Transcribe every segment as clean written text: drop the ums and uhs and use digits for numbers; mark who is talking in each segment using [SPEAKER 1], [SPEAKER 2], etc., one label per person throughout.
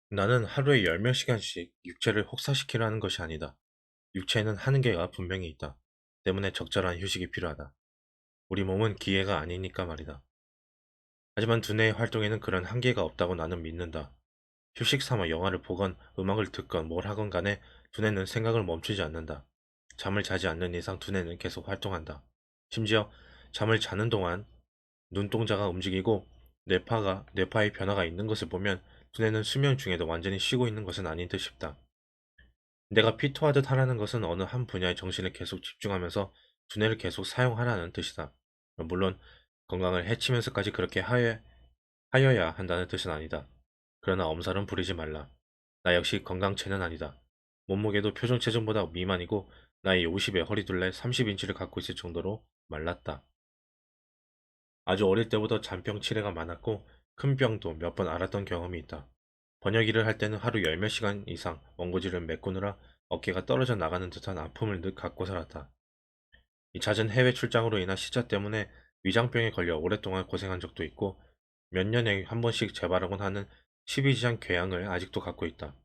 [SPEAKER 1] 나는 하루에 열 몇 시간씩 육체를 혹사시키려는 것이 아니다. 육체에는 한계가 분명히 있다. 때문에 적절한 휴식이 필요하다. 우리 몸은 기계가 아니니까 말이다. 하지만 두뇌의 활동에는 그런 한계가 없다고 나는 믿는다. 휴식 삼아 영화를 보건 음악을 듣건 뭘 하건 간에 두뇌는 생각을 멈추지 않는다. 잠을 자지 않는 이상 두뇌는 계속 활동한다. 심지어 잠을 자는 동안 눈동자가 움직이고 뇌파의 변화가 있는 것을 보면 두뇌는 수면 중에도 완전히 쉬고 있는 것은 아닌 듯 싶다. 내가 피토하듯 하라는 것은 어느 한 분야에 정신을 계속 집중하면서 두뇌를 계속 사용하라는 뜻이다. 물론 건강을 해치면서까지 그렇게 하여야 한다는 뜻은 아니다. 그러나 엄살은 부리지 말라. 나 역시 건강체는 아니다. 몸무게도 표준 체중보다 미만이고 나이 50에 허리둘레 30인치를 갖고 있을 정도로 말랐다. 아주 어릴 때부터 잔병 치레가 많았고 큰 병도 몇 번 앓았던 경험이 있다. 번역 일을 할 때는 하루 열 몇 시간 이상 원고지를 메꾸느라 어깨가 떨어져 나가는 듯한 아픔을 늘 갖고 살았다. 이 잦은 해외 출장으로 인한 시차 때문에 위장병에 걸려 오랫동안 고생한 적도 있고 몇 년에 한 번씩 재발하곤 하는 십이지장 궤양을 아직도 갖고 있다.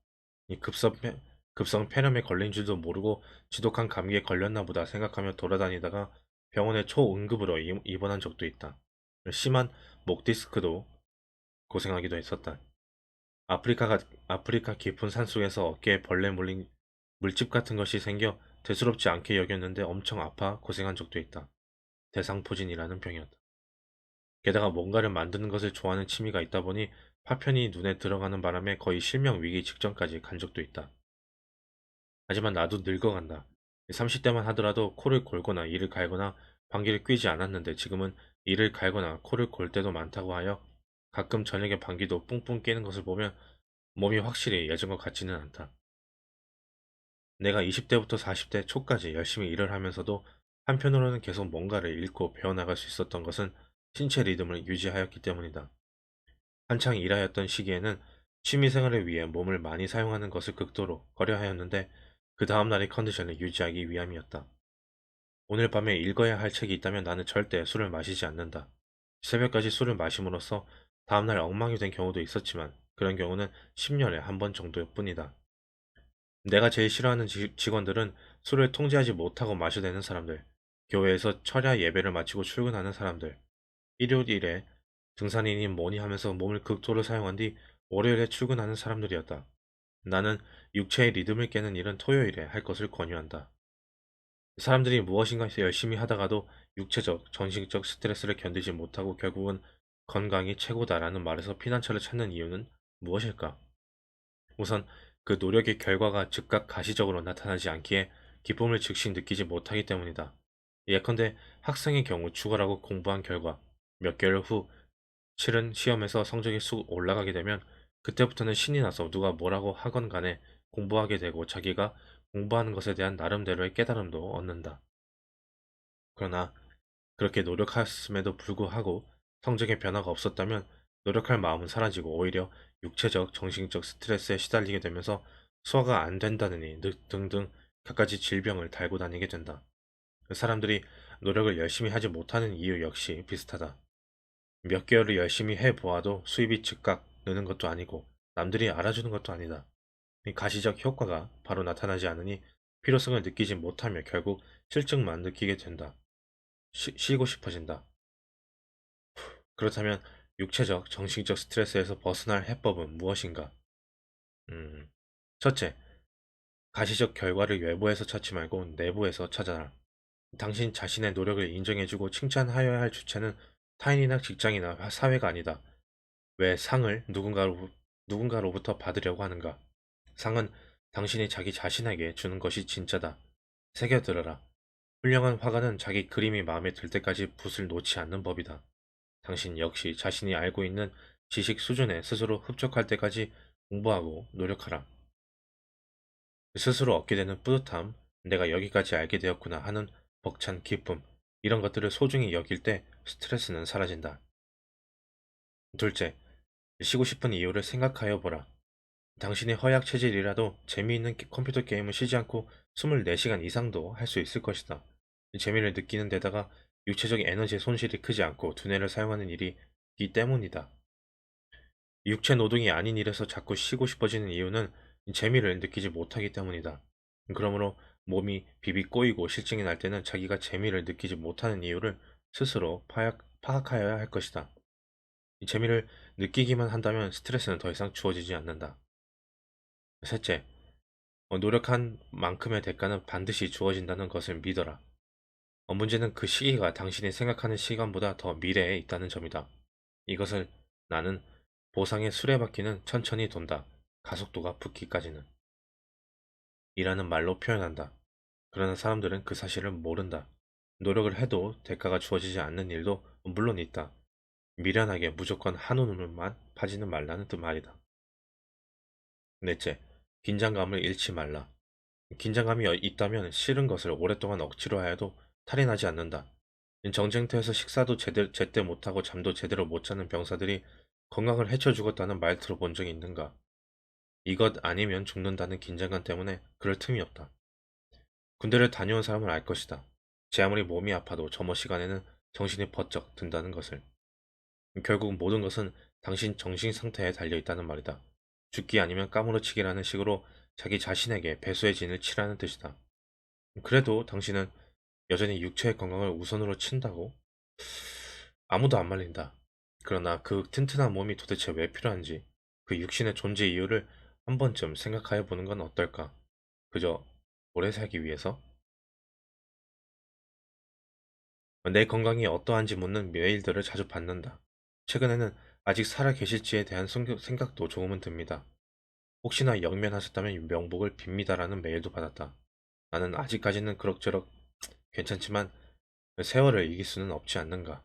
[SPEAKER 1] 이 급성 폐렴에 걸린 줄도 모르고 지독한 감기에 걸렸나 보다 생각하며 돌아다니다가 병원에 초응급으로 입원한 적도 있다. 심한 목 디스크도 고생하기도 했었다. 아프리카가, 아프리카 깊은 산속에서 어깨에 벌레 물린 물집 같은 것이 생겨 대수롭지 않게 여겼는데 엄청 아파 고생한 적도 있다. 대상포진이라는 병이었다. 게다가 뭔가를 만드는 것을 좋아하는 취미가 있다 보니 파편이 눈에 들어가는 바람에 거의 실명 위기 직전까지 간 적도 있다. 하지만 나도 늙어간다. 30대만 하더라도 코를 골거나 이를 갈거나 방귀를 뀌지 않았는데 지금은 이를 갈거나 코를 골 때도 많다고 하여 가끔 저녁에 방귀도 뿡뿡 뀌는 것을 보면 몸이 확실히 예전과 같지는 않다. 내가 20대부터 40대 초까지 열심히 일을 하면서도 한편으로는 계속 뭔가를 읽고 배워나갈 수 있었던 것은 신체 리듬을 유지하였기 때문이다. 한창 일하였던 시기에는 취미생활을 위해 몸을 많이 사용하는 것을 극도로 꺼려하였는데 그 다음날의 컨디션을 유지하기 위함이었다. 오늘 밤에 읽어야 할 책이 있다면 나는 절대 술을 마시지 않는다. 새벽까지 술을 마심으로써 다음날 엉망이 된 경우도 있었지만 그런 경우는 10년에 한 번 정도일 뿐이다. 내가 제일 싫어하는 직원들은 술을 통제하지 못하고 마셔대는 사람들, 교회에서 철야 예배를 마치고 출근하는 사람들, 일요일에 등산이니 뭐니 하면서 몸을 극도로 사용한 뒤 월요일에 출근하는 사람들이었다. 나는 육체의 리듬을 깨는 일은 토요일에 할 것을 권유한다. 사람들이 무엇인가 열심히 하다가도 육체적, 정신적 스트레스를 견디지 못하고 결국은 건강이 최고다라는 말에서 피난처를 찾는 이유는 무엇일까? 우선 그 노력의 결과가 즉각 가시적으로 나타나지 않기에 기쁨을 즉시 느끼지 못하기 때문이다. 예컨대 학생의 경우 죽어라고 공부한 결과 몇 개월 후 치른 시험에서 성적이 쑥 올라가게 되면 그때부터는 신이 나서 누가 뭐라고 하건 간에 공부하게 되고 자기가 공부하는 것에 대한 나름대로의 깨달음도 얻는다. 그러나 그렇게 노력했음에도 불구하고 성적에 변화가 없었다면 노력할 마음은 사라지고 오히려 육체적, 정신적 스트레스에 시달리게 되면서 소화가 안 된다느니 등등 갖가지 질병을 달고 다니게 된다. 사람들이 노력을 열심히 하지 못하는 이유 역시 비슷하다. 몇 개월을 열심히 해보아도 수입이 즉각 느는 것도 아니고 남들이 알아주는 것도 아니다. 이 가시적 효과가 바로 나타나지 않으니 필요성을 느끼지 못하며 결국 실증만 느끼게 된다. 쉬고 싶어진다. 그렇다면 육체적, 정신적 스트레스에서 벗어날 해법은 무엇인가? 음, 첫째, 가시적 결과를 외부에서 찾지 말고 내부에서 찾아라. 당신 자신의 노력을 인정해주고 칭찬하여야 할 주체는 타인이나 직장이나 사회가 아니다. 왜 상을 누군가로부터 받으려고 하는가? 상은 당신이 자기 자신에게 주는 것이 진짜다. 새겨들어라. 훌륭한 화가는 자기 그림이 마음에 들 때까지 붓을 놓지 않는 법이다. 당신 역시 자신이 알고 있는 지식 수준에 스스로 흡족할 때까지 공부하고 노력하라. 스스로 얻게 되는 뿌듯함, 내가 여기까지 알게 되었구나 하는 벅찬 기쁨, 이런 것들을 소중히 여길 때 스트레스는 사라진다. 둘째, 쉬고 싶은 이유를 생각하여 보라. 당신의 허약 체질이라도 재미있는 컴퓨터 게임을 쉬지 않고 24시간 이상도 할 수 있을 것이다. 이 재미를 느끼는 데다가 육체적 에너지의 손실이 크지 않고 두뇌를 사용하는 일이 이 때문이다. 육체 노동이 아닌 일에서 자꾸 쉬고 싶어지는 이유는 재미를 느끼지 못하기 때문이다. 그러므로 몸이 비비 꼬이고 실증이 날 때는 자기가 재미를 느끼지 못하는 이유를 스스로 파악하여야 할 것이다. 이 재미를 느끼기만 한다면 스트레스는 더 이상 주어지지 않는다. 셋째, 노력한 만큼의 대가는 반드시 주어진다는 것을 믿어라. 문제는 그 시기가 당신이 생각하는 시간보다 더 미래에 있다는 점이다. 이것을 나는 보상의 수레바퀴는 천천히 돈다. 가속도가 붙기까지는. 이라는 말로 표현한다. 그러나 사람들은 그 사실을 모른다. 노력을 해도 대가가 주어지지 않는 일도 물론 있다. 미련하게 무조건 한눈으로만 파지는 말라는 뜻 말이다. 넷째, 긴장감을 잃지 말라. 긴장감이 있다면 싫은 것을 오랫동안 억지로 하여도 탈이 나지 않는다. 정쟁터에서 식사도 제때 못하고 잠도 제대로 못 자는 병사들이 건강을 해쳐 죽었다는 말 들어본 적이 있는가? 이것 아니면 죽는다는 긴장감 때문에 그럴 틈이 없다. 군대를 다녀온 사람은 알 것이다. 제 아무리 몸이 아파도 점호 시간에는 정신이 번쩍 든다는 것을. 결국 모든 것은 당신 정신 상태에 달려 있다는 말이다. 죽기 아니면 까무러치기라는 식으로 자기 자신에게 배수의 진을 치라는 뜻이다. 그래도 당신은 여전히 육체의 건강을 우선으로 친다고? 아무도 안 말린다. 그러나 그 튼튼한 몸이 도대체 왜 필요한지, 그 육신의 존재 이유를 한 번쯤 생각하여 보는 건 어떨까? 그저 오래 살기 위해서? 내 건강이 어떠한지 묻는 메일들을 자주 받는다. 최근에는 아직 살아 계실지에 대한 생각도 조금은 듭니다. 혹시나 영면하셨다면 명복을 빕니다라는 메일도 받았다. 나는 아직까지는 그럭저럭 괜찮지만 세월을 이길 수는 없지 않는가.